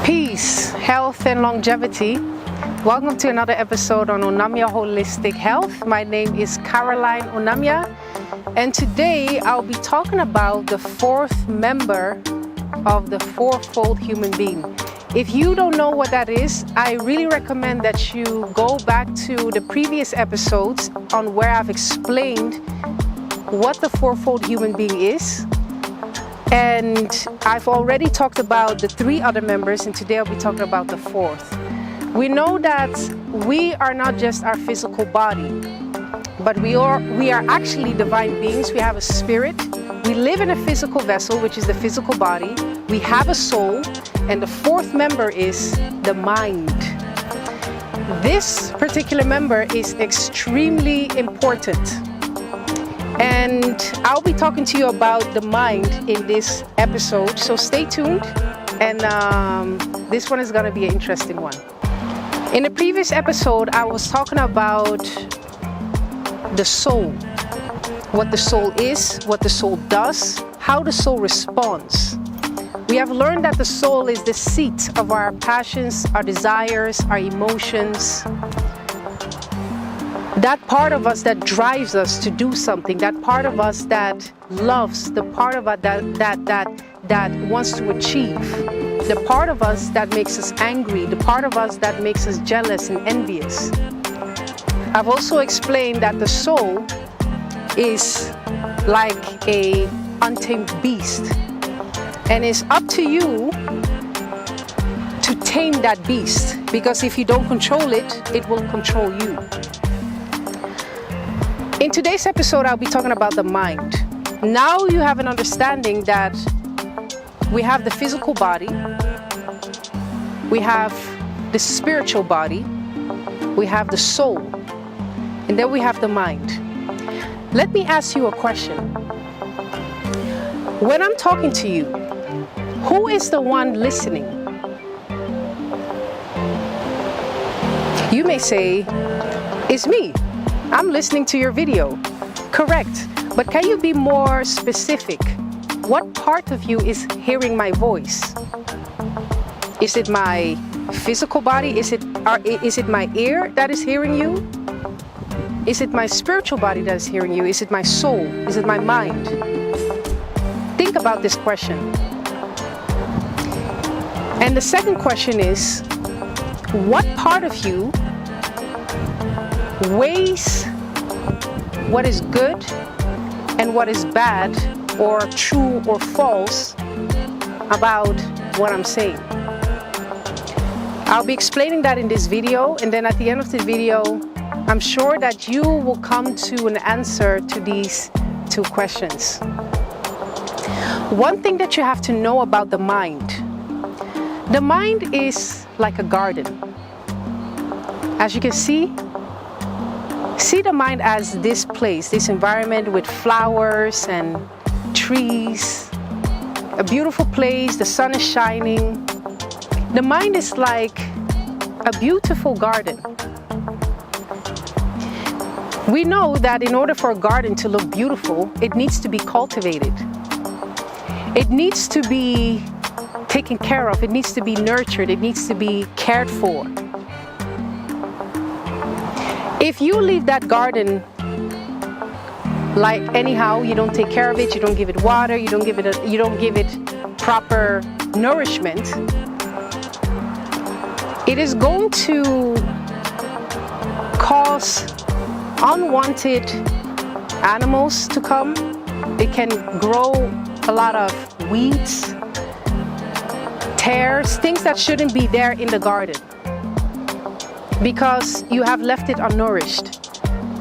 Peace, health, and longevity. Welcome to another episode on Onamia Holistic Health. My name is Caroline Onamia, and today I'll be talking about the fourth member of the fourfold human being. If you don't know what that is, I really recommend that you go back to the previous episodes on where I've explained what the fourfold human being is. And I've already talked about the three other members, and today I'll be talking about the fourth. We know that we are not just our physical body, but we are actually divine beings. We have a spirit. We live in a physical vessel, which is the physical body. We have a soul, and the fourth member is the mind. This particular member is extremely important. And I'll be talking to you about the mind in this episode, so stay tuned, and this one is going to be an interesting one. In the previous episode, I was talking about the soul, what the soul is, what the soul does, how the soul responds. We have learned that the soul is the seat of our passions, our desires, our emotions. That part of us that drives us to do something, that part of us that loves, the part of us that wants to achieve, the part of us that makes us angry, the part of us that makes us jealous and envious. I've also explained that the soul is like a untamed beast, and it's up to you to tame that beast, because if you don't control it, it will control you. In today's episode, I'll be talking about the mind. Now you have an understanding that we have the physical body, we have the spiritual body, we have the soul, and then we have the mind. Let me ask you a question. When I'm talking to you, who is the one listening? You may say, it's me. I'm listening to your video. Correct. But can you be more specific? What part of you is hearing my voice? Is it my physical body? Is it my ear that is hearing you? Is it my spiritual body that is hearing you? Is it my soul? Is it my mind? Think about this question. And the second question is, what part of you weighs what is good and what is bad or true or false about what I'm saying? I'll be explaining that in this video, and then at the end of the video, I'm sure that you will come to an answer to these two questions. One thing that you have to know about the mind is like a garden. As you can see the mind as this place, this environment with flowers and trees, a beautiful place, the sun is shining. The mind is like a beautiful garden. We know that in order for a garden to look beautiful, it needs to be cultivated. It needs to be taken care of. It needs to be nurtured. It needs to be cared for. If you leave that garden like anyhow, you don't take care of it, you don't give it water, you don't give it proper nourishment, it is going to cause unwanted animals to come. It can grow a lot of weeds, tares, things that shouldn't be there in the garden, because you have left it unnourished.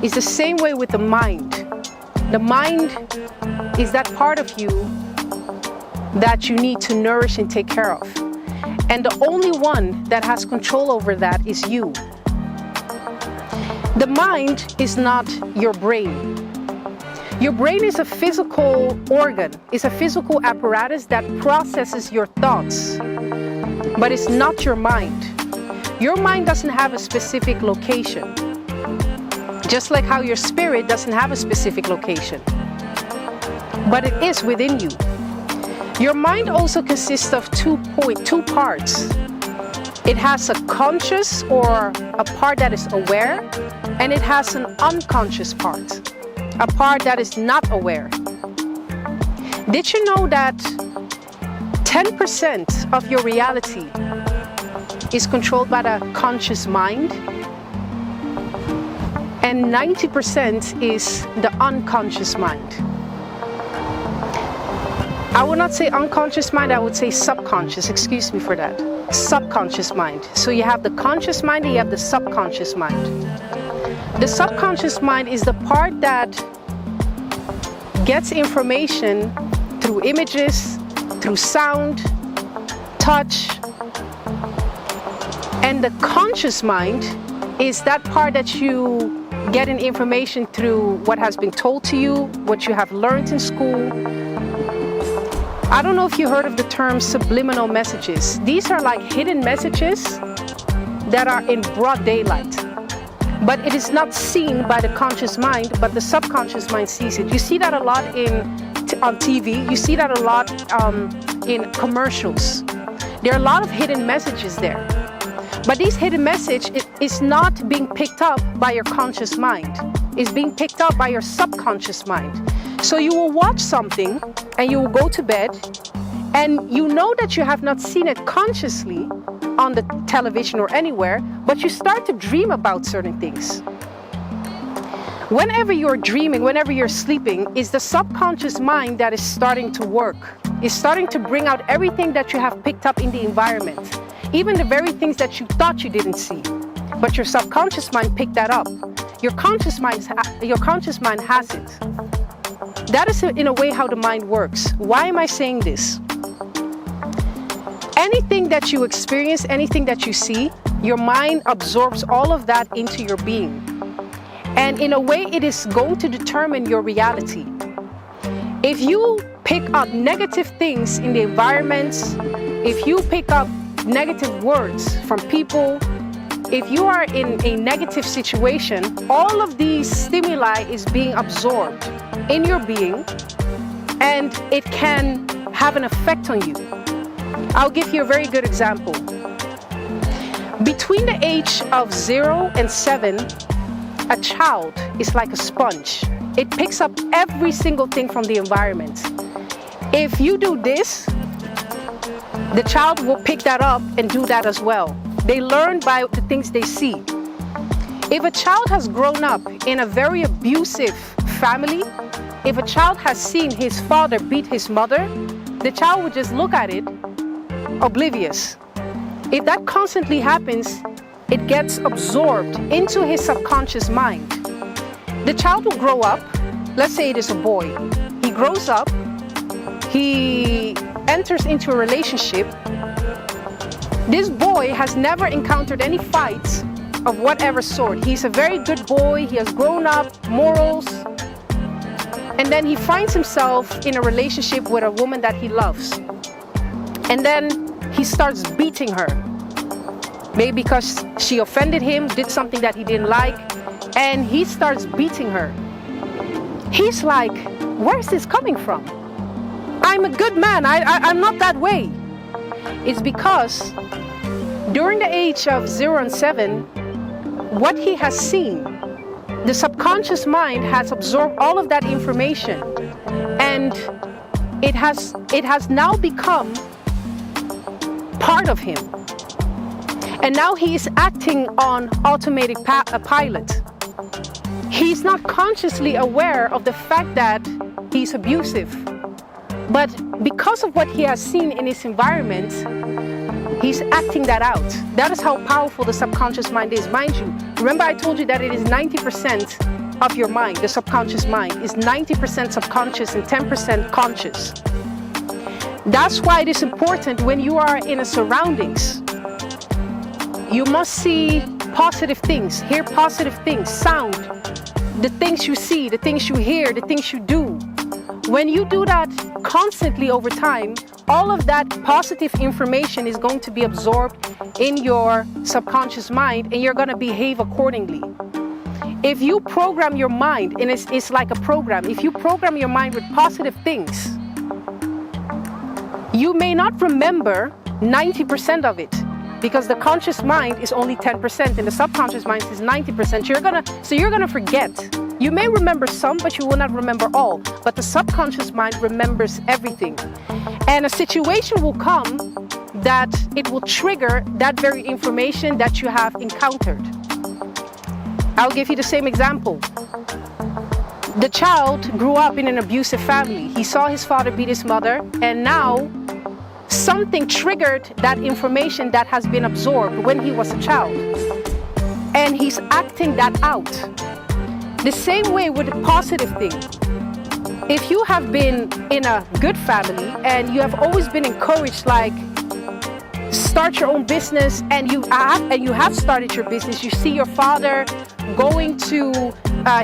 It's the same way with the mind. The mind is that part of you that you need to nourish and take care of. And the only one that has control over that is you. The mind is not your brain. Your brain is a physical organ. It's a physical apparatus that processes your thoughts, but it's not your mind. Your mind doesn't have a specific location, just like how your spirit doesn't have a specific location, but it is within you. Your mind also consists of two parts. It has a conscious or a part that is aware, and it has an unconscious part, a part that is not aware. Did you know that 10% of your reality is controlled by the conscious mind, and 90% is the unconscious mind? I would not say unconscious mind, I would say subconscious, excuse me for that. Subconscious mind. So you have the conscious mind and you have the subconscious mind. The subconscious mind is the part that gets information through images, through sound, touch. And the conscious mind is that part that you get in information through what has been told to you, what you have learned in school. I don't know if you heard of the term subliminal messages. These are like hidden messages that are in broad daylight. But it is not seen by the conscious mind, but the subconscious mind sees it. You see that a lot on TV. You see that a lot in commercials. There are a lot of hidden messages there. But this hidden message is not being picked up by your conscious mind. It's being picked up by your subconscious mind. So you will watch something and you will go to bed and you know that you have not seen it consciously on the television or anywhere, but you start to dream about certain things. Whenever you're dreaming, whenever you're sleeping, is the subconscious mind that is starting to work. It's starting to bring out everything that you have picked up in the environment, even the very things that you thought you didn't see. But your subconscious mind picked that up. Your conscious mind has it. That is in a way how the mind works. Why am I saying this? Anything that you experience, anything that you see, your mind absorbs all of that into your being. And in a way, it is going to determine your reality. If you pick up negative things in the environment, if you pick up negative words from people, if you are in a negative situation, all of these stimuli is being absorbed in your being, and it can have an effect on you. I'll give you a very good example. Between the age of 0 and 7, a child is like a sponge. It picks up every single thing from the environment. If you do this, the child will pick that up and do that as well. They learn by the things they see. If a child has grown up in a very abusive family, if a child has seen his father beat his mother, the child would just look at it, oblivious. If that constantly happens, it gets absorbed into his subconscious mind. The child will grow up, let's say it is a boy. He grows up, he enters into a relationship. This boy has never encountered any fights of whatever sort. He's a very good boy, he has grown up, morals, and then he finds himself in a relationship with a woman that he loves. And then he starts beating her. Maybe because she offended him, did something that he didn't like, and he starts beating her. He's like, where's this coming from? I'm a good man, I'm not that way. It's because during the age of 0 and 7, what he has seen, the subconscious mind has absorbed all of that information, and it has now become part of him. And now he is acting on automatic pilot. He's not consciously aware of the fact that he's abusive. But because of what he has seen in his environment, he's acting that out. That is how powerful the subconscious mind is. Mind you, remember I told you that it is 90% of your mind. The subconscious mind is 90% subconscious and 10% conscious. That's why it is important when you are in a surroundings. You must see positive things, hear positive things, sound, the things you see, the things you hear, the things you do. When you do that constantly over time, all of that positive information is going to be absorbed in your subconscious mind, and you're going to behave accordingly. If you program your mind, and it's like a program, if you program your mind with positive things, you may not remember 90% of it, because the conscious mind is only 10% and the subconscious mind is 90%. You're gonna forget. You may remember some, but you will not remember all. But the subconscious mind remembers everything. And a situation will come that it will trigger that very information that you have encountered. I'll give you the same example. The child grew up in an abusive family. He saw his father beat his mother, and now something triggered that information that has been absorbed when he was a child. And he's acting that out. The same way with a positive thing. If you have been in a good family and you have always been encouraged, like, start your own business, and you have started your business, you see your father going to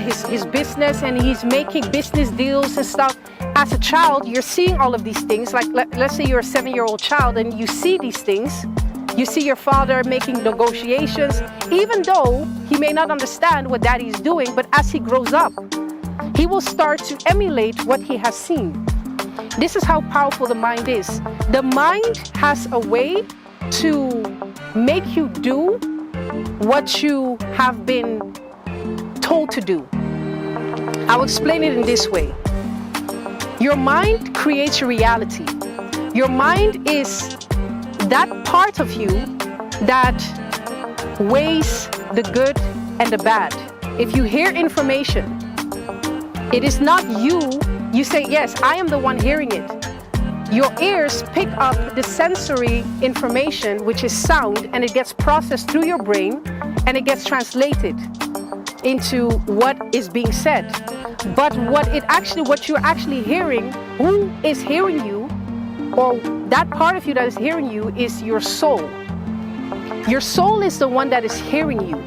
his business and he's making business deals and stuff. As a child, you're seeing all of these things. Like, let's say you're a 7-year-old child and you see these things. You see your father making negotiations, even though he may not understand what daddy is doing, but as he grows up, he will start to emulate what he has seen. This is how powerful the mind is. The mind has a way to make you do what you have been told to do. I'll explain it in this way. Your mind creates your reality. Your mind is that part of you that weighs the good and the bad. If you hear information, it is not you. You say, yes, I am the one hearing it. Your ears pick up the sensory information, which is sound, and it gets processed through your brain and it gets translated into what is being said. But what you're actually hearing, who is hearing you, or that part of you that is hearing you, is your soul. Your soul is the one that is hearing you,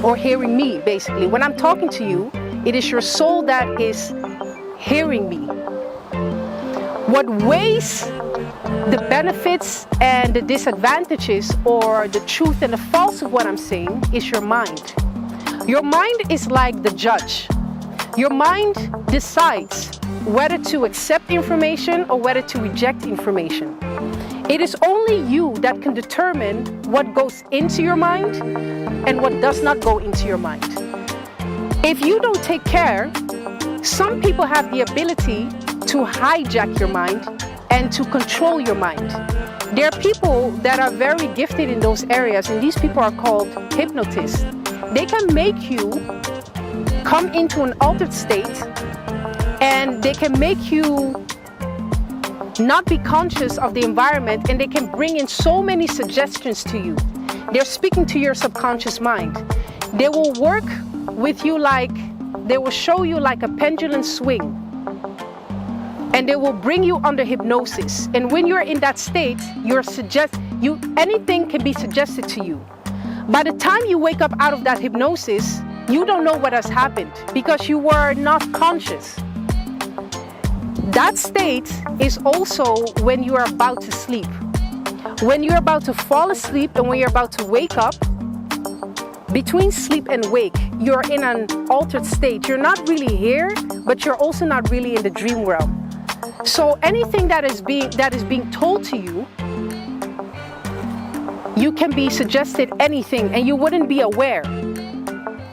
or hearing me, basically. When I'm talking to you, it is your soul that is hearing me. What weighs the benefits and the disadvantages, or the truth and the false of what I'm saying, is your mind. Your mind is like the judge. Your mind decides whether to accept information or whether to reject information. It is only you that can determine what goes into your mind and what does not go into your mind. If you don't take care, some people have the ability to hijack your mind and to control your mind. There are people that are very gifted in those areas, and these people are called hypnotists. They can make you come into an altered state, and they can make you not be conscious of the environment, and they can bring in so many suggestions to you. They're speaking to your subconscious mind. They will work with you they will show you like a pendulum swing, and they will bring you under hypnosis. And when you're in that state, anything can be suggested to you. By the time you wake up out of that hypnosis, you don't know what has happened because you were not conscious. That state is also when you are about to sleep. When you're about to fall asleep and when you're about to wake up, between sleep and wake, you're in an altered state. You're not really here, but you're also not really in the dream realm. So anything that is being told to you, you can be suggested anything and you wouldn't be aware.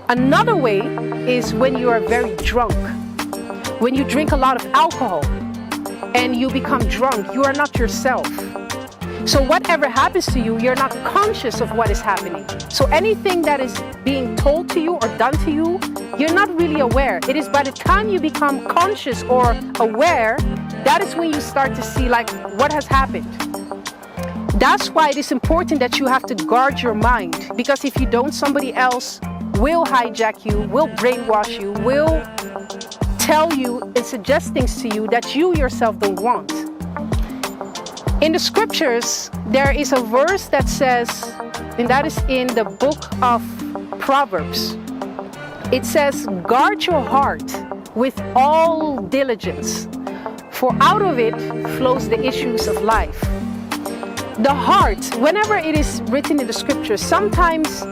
Another way is when you are very drunk. When you drink a lot of alcohol and you become drunk, you are not yourself. So whatever happens to you, you're not conscious of what is happening. So anything that is being told to you or done to you, you're not really aware. It is by the time you become conscious or aware, that is when you start to see what has happened. That's why it is important that you have to guard your mind, because if you don't, somebody else will hijack you, will brainwash you, will tell you and suggest things to you that you yourself don't want. In the scriptures, there is a verse that says, and that is in the book of Proverbs. It says, guard your heart with all diligence, for out of it flows the issues of life. The heart, whenever it is written in the scriptures, sometimes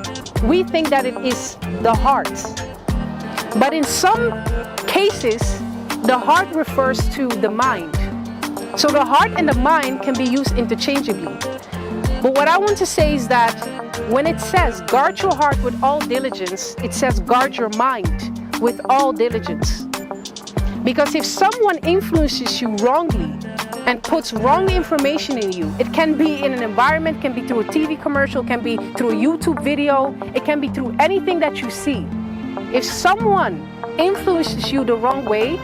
we think that it is the heart. But in some cases, the heart refers to the mind. So the heart and the mind can be used interchangeably. But what I want to say is that when it says guard your heart with all diligence, it says guard your mind with all diligence. Because if someone influences you wrongly and puts wrong information in you, it can be in an environment, can be through a TV commercial, can be through a YouTube video, it can be through anything that you see. If someone influences you the wrong way,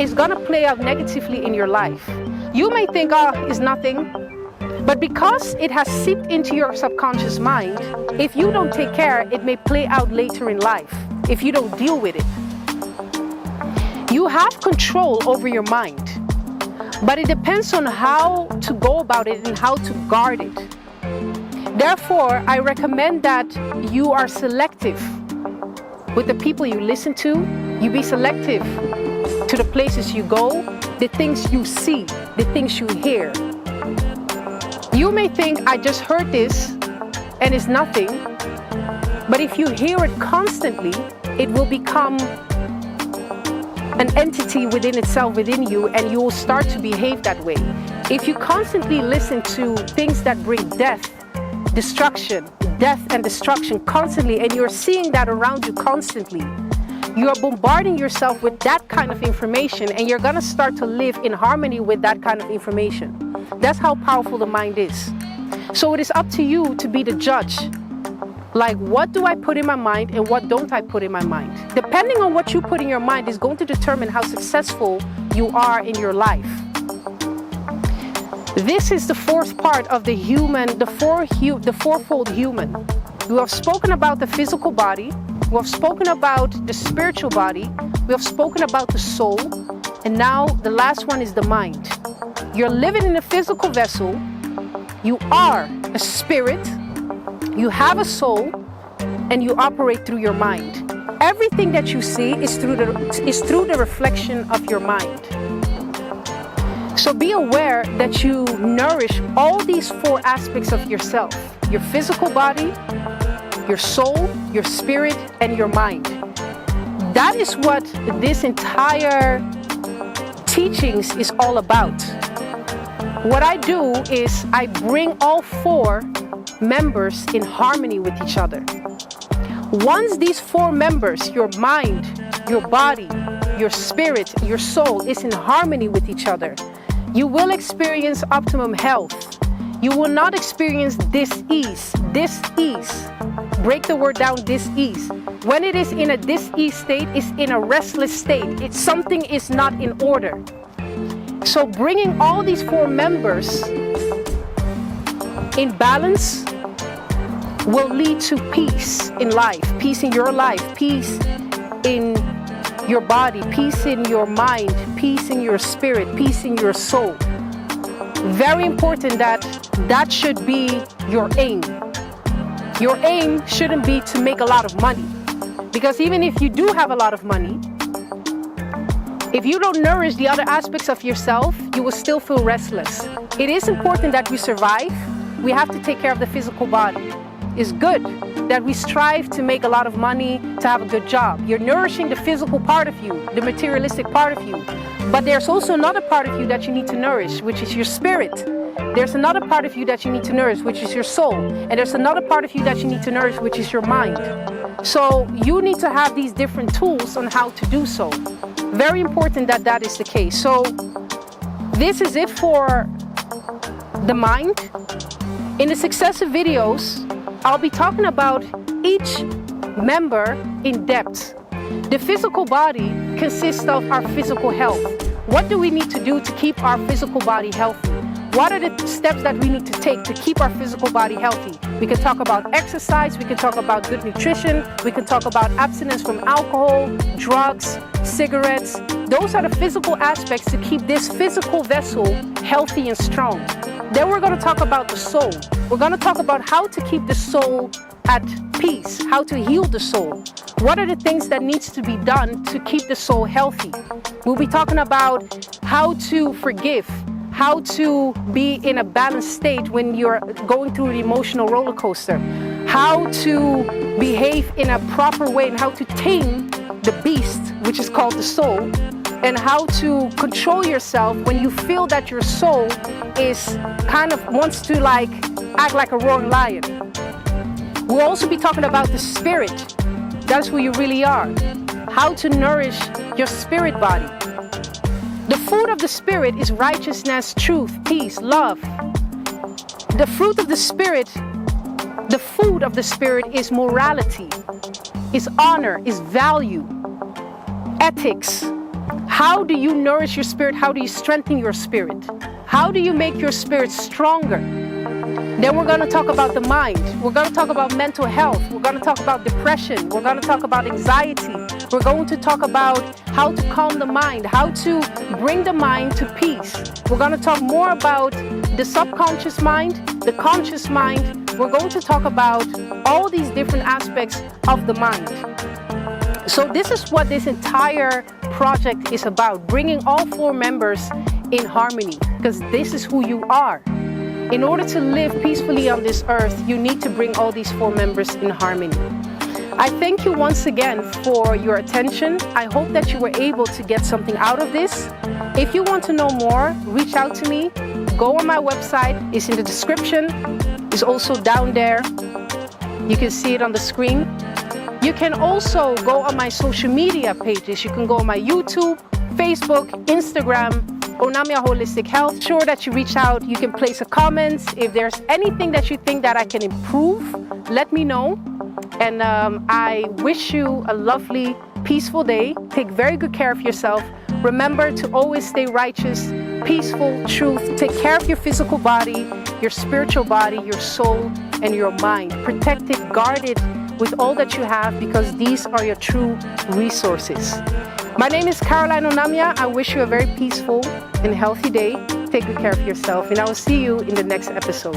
it's gonna play out negatively in your life. You may think, oh, it's nothing. But because it has seeped into your subconscious mind, if you don't take care, it may play out later in life if you don't deal with it. You have control over your mind, but it depends on how to go about it and how to guard it. Therefore, I recommend that you are selective with the people you listen to. You be selective to the places you go, the things you see, the things you hear. You may think, I just heard this and it's nothing, but if you hear it constantly, it will become an entity within itself, within you, and you will start to behave that way. If you constantly listen to things that bring death and destruction constantly, and you're seeing that around you constantly, you are bombarding yourself with that kind of information, and you're gonna start to live in harmony with that kind of information. That's how powerful the mind is. So it is up to you to be the judge. Like, what do I put in my mind and what don't I put in my mind? Depending on what you put in your mind is going to determine how successful you are in your life. This is the fourth part of the human, the fourfold human. We have spoken about the physical body, we have spoken about the spiritual body, we have spoken about the soul, and now the last one is the mind. You're living in a physical vessel, you are a spirit, you have a soul, and you operate through your mind. Everything that you see is through the reflection of your mind. So be aware that you nourish all these four aspects of yourself: your physical body, your soul, your spirit, and your mind. That is what this entire teachings is all about. What I do is I bring all four members in harmony with each other. Once these four members, your mind, your body, your spirit, your soul, is in harmony with each other, you will experience optimum health. You will not experience dis-ease. Dis-ease. Break the word down, dis-ease. When it is in a dis-ease state, it's in a restless state. Something is not in order. So bringing all these four members in balance will lead to peace in life, peace in your life, peace in your body, peace in your mind, peace in your spirit, peace in your soul. Very important that should be your aim. Your aim shouldn't be to make a lot of money, because even if you do have a lot of money, if you don't nourish the other aspects of yourself, you will still feel restless. It is important that we survive. We have to take care of the physical body. It's good that we strive to make a lot of money, to have a good job. You're nourishing the physical part of you, the materialistic part of you. But there's also another part of you that you need to nourish, which is your spirit. There's another part of you that you need to nourish, which is your soul. And there's another part of you that you need to nourish, which is your mind. So you need to have these different tools on how to do so. Very important that that is the case. So this is it for the mind. In the successive videos, I'll be talking about each member in depth. The physical body consists of our physical health. What do we need to do to keep our physical body healthy? What are the steps that we need to take to keep our physical body healthy? We can talk about exercise, we can talk about good nutrition, we can talk about abstinence from alcohol, drugs, cigarettes. Those are the physical aspects to keep this physical vessel healthy and strong. Then we're going to talk about the soul. We're going to talk about how to keep the soul at peace, how to heal the soul. What are the things that needs to be done to keep the soul healthy? We'll be talking about how to forgive, how to be in a balanced state when you're going through an emotional roller coaster, how to behave in a proper way, and how to tame the beast, which is called the soul, and how to control yourself when you feel that your soul is kind of wants to like act like a roaring lion. We'll also be talking about the spirit. That's who you really are. How to nourish your spirit body. The food of the spirit is righteousness, truth, peace, love. The fruit of the spirit, the food of the spirit is morality, is honor, is value, ethics. How do you nourish your spirit? How do you strengthen your spirit? How do you make your spirit stronger? Then we're going to talk about the mind. We're going to talk about mental health. We're going to talk about depression. We're going to talk about anxiety. We're going to talk about how to calm the mind, how to bring the mind to peace. We're going to talk more about the subconscious mind, the conscious mind. We're going to talk about all these different aspects of the mind. So this is what this entire project is about, bringing all 4 members in harmony, because this is who you are. In order to live peacefully on this earth, you need to bring all these 4 members in harmony. I thank you once again for your attention. I hope that you were able to get something out of this. If you want to know more, reach out to me. Go on my website. It's in the description. It's also down there. You can see it on the screen. You can also go on my social media pages. You can go on my YouTube, Facebook, Instagram, Onamia Holistic Health. Sure that you reach out. You can place a comment. If there's anything that you think that I can improve, let me know. And I wish you a lovely, peaceful day. Take very good care of yourself. Remember to always stay righteous, peaceful, truth. Take care of your physical body, your spiritual body, your soul, and your mind. Protect it, guard it with all that you have, because these are your true resources. My name is Caroline Onamia. I wish you a very peaceful and healthy day. Take good care of yourself, and I will see you in the next episode.